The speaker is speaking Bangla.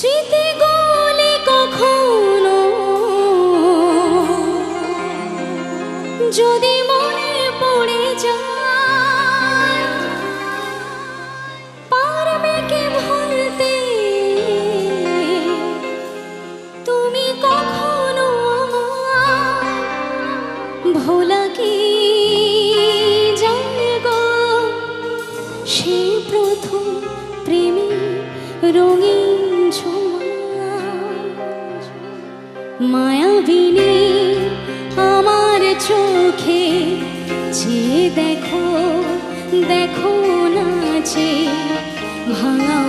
স্মৃতিগুলি কখনো যদি মনে পড়ে যায়, পারবে কি ভুলতে তুমি কখনো আমায়? ভোলা কি যায় গো সে প্রথম প্রেমে রঙিন ছোঁয়া? মায়াবিনী আমার চোখে যে দেখো দেখো নাচে ভাঙা